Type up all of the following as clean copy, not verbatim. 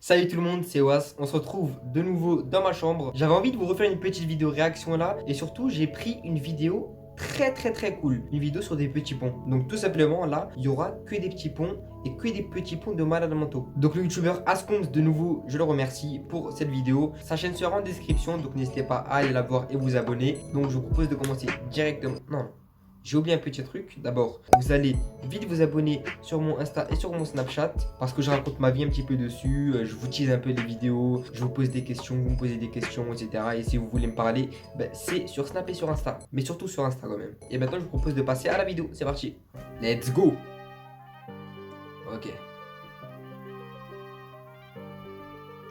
Salut tout le monde, c'est Oas, on se retrouve de nouveau dans ma chambre. J'avais envie de vous refaire une petite vidéo réaction là, et surtout j'ai pris une vidéo très cool, une vidéo sur des petits ponts. Donc tout simplement là, il y aura que des petits ponts et que des petits ponts de malades mentaux. Donc le youtubeur Ascombs, de nouveau, je le remercie pour cette vidéo. Sa chaîne sera en description, donc n'hésitez pas à aller la voir et vous abonner. Donc je vous propose de commencer directement. Non. J'ai oublié un petit truc. D'abord, vous allez vite vous abonner sur mon Insta et sur mon Snapchat parce que je raconte ma vie un petit peu dessus. Je vous tease un peu les vidéos, je vous pose des questions, vous me posez des questions, etc. Et si vous voulez me parler, c'est sur Snap et sur Insta. Mais surtout sur Insta quand même. Et maintenant, je vous propose de passer à la vidéo. C'est parti. Let's go. Ok.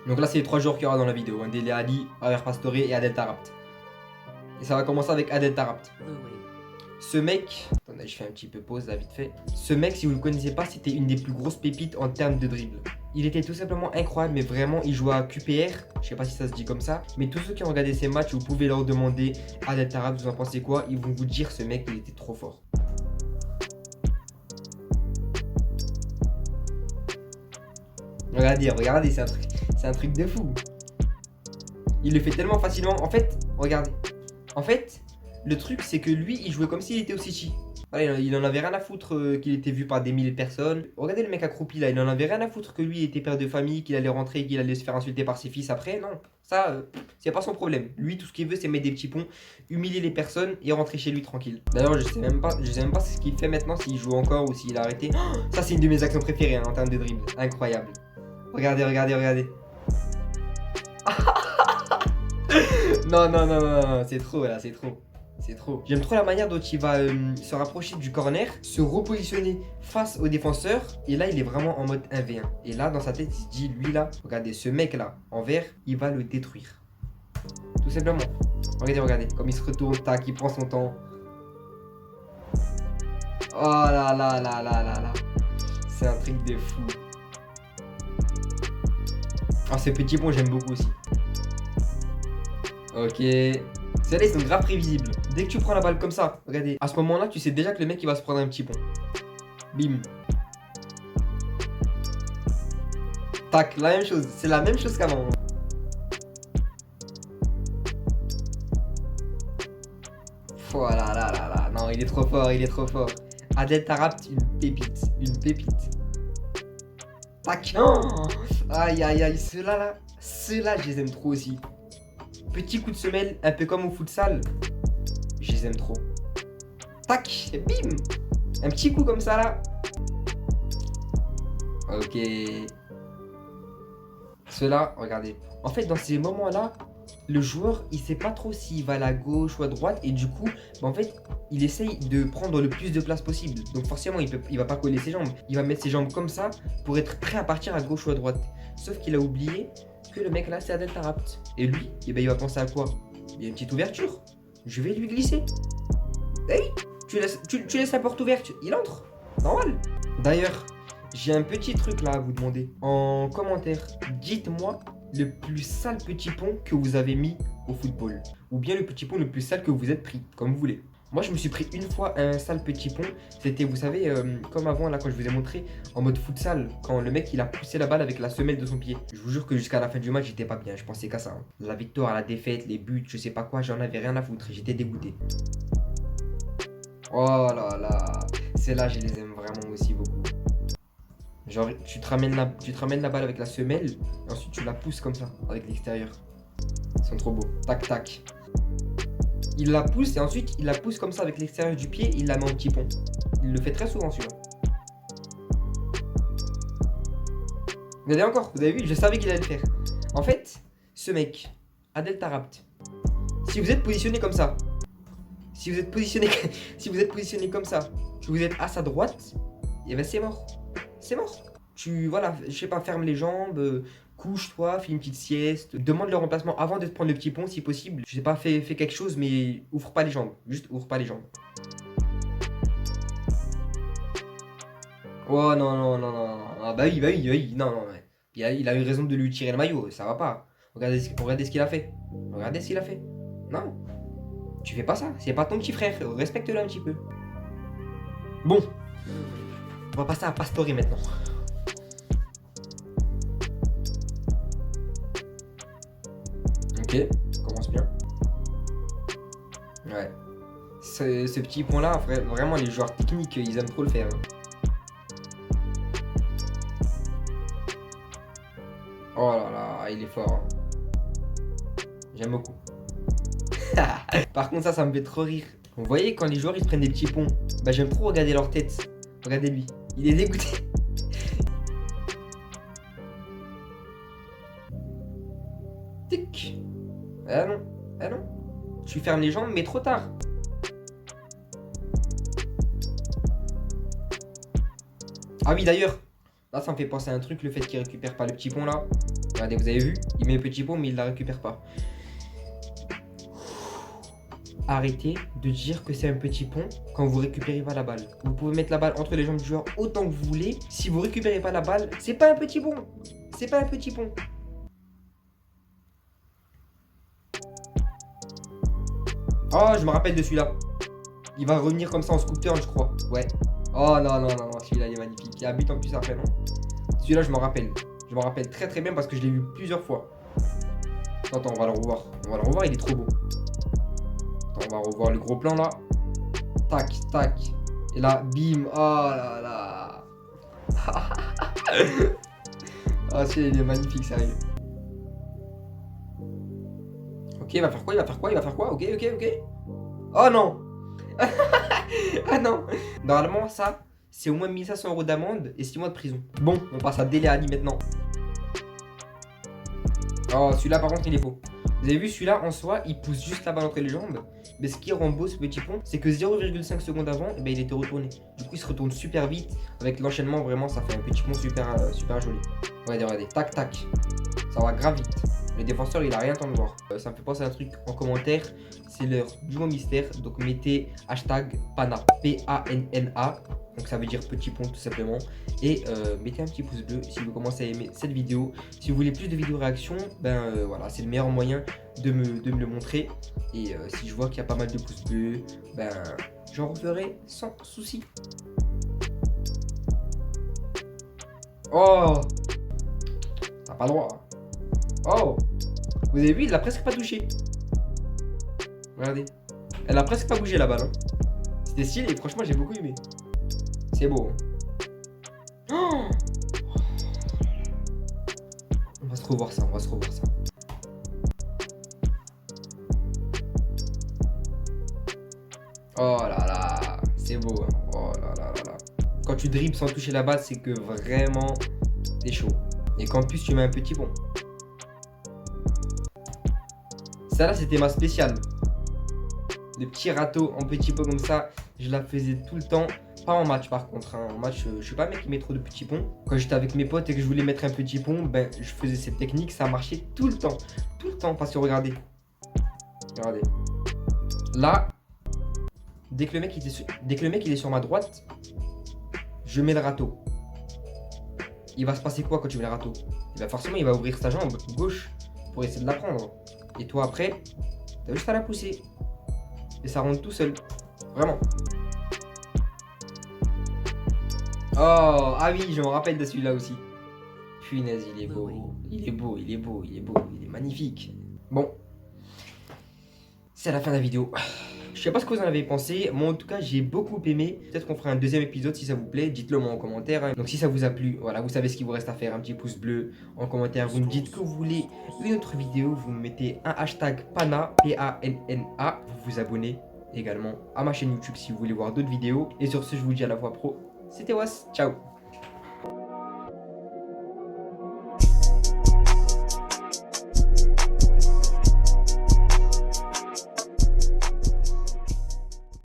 Donc là, c'est les 3 joueurs qu'il y aura dans la vidéo. Dele Alli, Aver Pastore et Adel Taarabt. Et ça va commencer avec Adel Taarabt. Ce mec, attendez, je fais un petit peu pause là vite fait. Ce mec, si vous le connaissez pas, c'était une des plus grosses pépites en termes de dribble. Il était tout simplement incroyable, mais vraiment, il jouait à QPR. Je sais pas si ça se dit comme ça, mais tous ceux qui ont regardé ces matchs, vous pouvez leur demander Adel Taarabt, vous en pensez quoi? Ils vont vous dire ce mec, il était trop fort. Regardez, c'est un truc de fou. Il le fait tellement facilement. En fait, regardez. En fait, le truc, c'est que lui, il jouait comme s'il était au City. Voilà, il en avait rien à foutre qu'il était vu par des milliers de personnes. Regardez le mec accroupi là, il en avait rien à foutre que lui était père de famille, qu'il allait rentrer, qu'il allait se faire insulter par ses fils après. Non, ça, c'est pas son problème. Lui, tout ce qu'il veut, c'est mettre des petits ponts, humilier les personnes et rentrer chez lui tranquille. D'ailleurs, je sais même pas ce qu'il fait maintenant, s'il joue encore ou s'il a arrêté. Oh, ça, c'est une de mes actions préférées hein, en termes de dribble. Incroyable. Regardez. Non, c'est trop là, c'est trop. C'est trop. J'aime trop la manière dont il va se rapprocher du corner, se repositionner face au défenseur. Et là, il est vraiment en mode 1v1. Et là, dans sa tête, il se dit, lui là, regardez, ce mec là, en vert, il va le détruire. Tout simplement. Regardez, comme il se retourne, tac, il prend son temps. Oh là. C'est un truc de fou. Ah, ces petits ponts, j'aime beaucoup aussi. Ok. Celles-là, ils sont grave prévisibles. Dès que tu prends la balle comme ça, regardez, à ce moment-là, tu sais déjà que le mec, il va se prendre un petit pont. Bim. Tac, la même chose. C'est la même chose qu'avant. Voilà, là. Non, il est trop fort. Adel Taarabt, une pépite. Tac. Oh, aïe. Ceux-là, je les aime trop aussi. Petit coup de semelle, un peu comme au futsal. Je les aime trop. Tac, bim. Un petit coup comme ça là. Ok. Cela, regardez. En fait, dans ces moments-là, le joueur, il sait pas trop s'il va à la gauche ou à droite. Et du coup, en fait, il essaye de prendre le plus de place possible. Donc forcément, il va pas coller ses jambes. Il va mettre ses jambes comme ça pour être prêt à partir à gauche ou à droite. Sauf qu'il a oublié que le mec là, c'est Adel Taarabt. Et lui, il va penser à quoi? Il y a une petite ouverture. Je vais lui glisser. Eh oui, tu laisses la porte ouverte. Il entre. Normal. D'ailleurs, j'ai un petit truc là à vous demander. En commentaire, dites-moi le plus sale petit pont que vous avez mis au football. Ou bien le petit pont le plus sale que vous êtes pris, comme vous voulez. Moi, je me suis pris une fois un sale petit pont. C'était, vous savez, comme avant, là, quand je vous ai montré, en mode futsal, quand le mec, il a poussé la balle avec la semelle de son pied. Je vous jure que jusqu'à la fin du match, j'étais pas bien. Je pensais qu'à ça. Hein. La victoire, la défaite, les buts, je sais pas quoi, j'en avais rien à foutre. J'étais dégoûté. Oh là. Celles-là, je les aime vraiment aussi beaucoup. Genre, tu te ramènes la balle avec la semelle, et ensuite tu la pousses comme ça, avec l'extérieur. Ils sont trop beaux. Tac. Il la pousse et ensuite il la pousse comme ça avec l'extérieur du pied, il la met en petit pont. Il le fait très souvent celui-là. Regardez encore, vous avez vu, je savais qu'il allait le faire. En fait, ce mec, Adel Taarabt, si vous êtes positionné comme ça, si vous êtes positionné comme ça, que vous êtes à sa droite, et ben c'est mort. C'est mort. Voilà, je sais pas, ferme les jambes, couche-toi, fais une petite sieste, demande le remplacement avant de te prendre le petit pont si possible. Je sais pas, fais quelque chose, mais ouvre pas les jambes. Juste ouvre pas les jambes. Oh non. Ah bah oui. Non. Ouais. Il a eu raison de lui tirer le maillot, ça va pas. Regardez ce qu'il a fait. Non, tu fais pas ça. C'est pas ton petit frère, respecte-le un petit peu. Bon, on va passer à Pastore maintenant. Ok, ça commence bien. Ouais. Ce petit point-là, vraiment, les joueurs techniques, ils aiment trop le faire. Hein. Oh là là, il est fort. Hein. J'aime beaucoup. Par contre, ça me fait trop rire. Vous voyez, quand les joueurs ils se prennent des petits ponts, bah j'aime trop regarder leur tête. Regardez lui, il est dégoûté. Tic. Ah non, ah non. Tu fermes les jambes, mais trop tard. Ah oui, d'ailleurs, là ça me fait penser à un truc, le fait qu'il récupère pas le petit pont là. Regardez, vous avez vu, il met le petit pont, mais il la récupère pas. Arrêtez de dire que c'est un petit pont quand vous récupérez pas la balle. Vous pouvez mettre la balle entre les jambes du joueur autant que vous voulez. Si vous récupérez pas la balle, c'est pas un petit pont. C'est pas un petit pont. Oh, je me rappelle de celui-là. Il va revenir comme ça en scooter, je crois. Ouais. Oh non, non, non, non, celui-là il est magnifique. Il y a un but en plus après, non? Celui-là, je me rappelle. Je me rappelle très très bien parce que je l'ai vu plusieurs fois. Attends, on va le revoir. On va le revoir, il est trop beau. On va revoir le gros plan là. Tac, tac. Et là, bim. Oh là là. Ah, celui-là, il est magnifique, sérieux. Ok, il va faire quoi? Il va faire quoi? Il va faire quoi? Ok, ok, ok. Oh non. Ah non. Normalement, ça, c'est au moins 1500 € d'amende et 6 mois de prison. Bon, on passe à Dele Alli maintenant. Oh, celui-là, par contre, il est faux. Vous avez vu, celui-là, en soi, il pousse juste la balle entre les jambes. Mais ce qui rend beau ce petit pont, c'est que 0,5 secondes avant, eh ben, il était retourné. Du coup, il se retourne super vite. Avec l'enchaînement, vraiment, ça fait un petit pont super, super joli. Regardez, regardez. Tac, tac. Ça va grave vite. Le défenseur, il a rien à temps de voir. Ça me fait penser à un truc en commentaire. C'est l'heure du mot mystère. Donc, mettez hashtag PANA. P-A-N-N-A. Donc, ça veut dire petit pont, tout simplement. Et mettez un petit pouce bleu si vous commencez à aimer cette vidéo. Si vous voulez plus de vidéos réactions, ben voilà, c'est le meilleur moyen de me le montrer. Et si je vois qu'il y a pas mal de pouces bleus, ben j'en referai sans souci. Oh, t'as pas le droit. Oh, vous avez vu, il l'a presque pas touché. Regardez, elle a presque pas bougé la balle. Hein. C'était stylé, franchement j'ai beaucoup aimé. C'est beau. Hein. Oh, on va se revoir ça, on va se revoir ça. Oh là là, c'est beau. Hein. Oh là là là là. Quand tu dribbles sans toucher la balle, c'est que vraiment t'es chaud. Et qu'en plus tu mets un petit pont. Ça là, c'était ma spéciale. Le petit râteau en petit pont comme ça, je la faisais tout le temps. Pas en match par contre. Hein. En match, je suis pas un mec qui met trop de petits ponts. Quand j'étais avec mes potes et que je voulais mettre un petit pont, ben je faisais cette technique, ça marchait tout le temps. Tout le temps, parce que regardez. Regardez. Là, dès que le mec il est sur ma droite, je mets le râteau. Il va se passer quoi quand tu mets le râteau? Et ben forcément, il va ouvrir sa jambe gauche pour essayer de la prendre. Et toi après, t'as juste à la pousser. Et ça rentre tout seul. Vraiment. Oh, ah oui, je me rappelle de celui-là aussi. Punaise, il est beau. Il est beau, il est beau, il est beau, il est magnifique. Bon. C'est la fin de la vidéo. Je sais pas ce que vous en avez pensé. Moi, en tout cas, j'ai beaucoup aimé. Peut-être qu'on fera un deuxième épisode si ça vous plaît. Dites-le moi en commentaire. Hein. Donc, si ça vous a plu, voilà, vous savez ce qu'il vous reste à faire. Un petit pouce bleu en commentaire. Vous me dites que vous voulez une autre vidéo. Vous me mettez un hashtag PANA, P-A-N-N-A. Vous vous abonnez également à ma chaîne YouTube si vous voulez voir d'autres vidéos. Et sur ce, je vous dis à la fois pro. C'était Was. Ciao.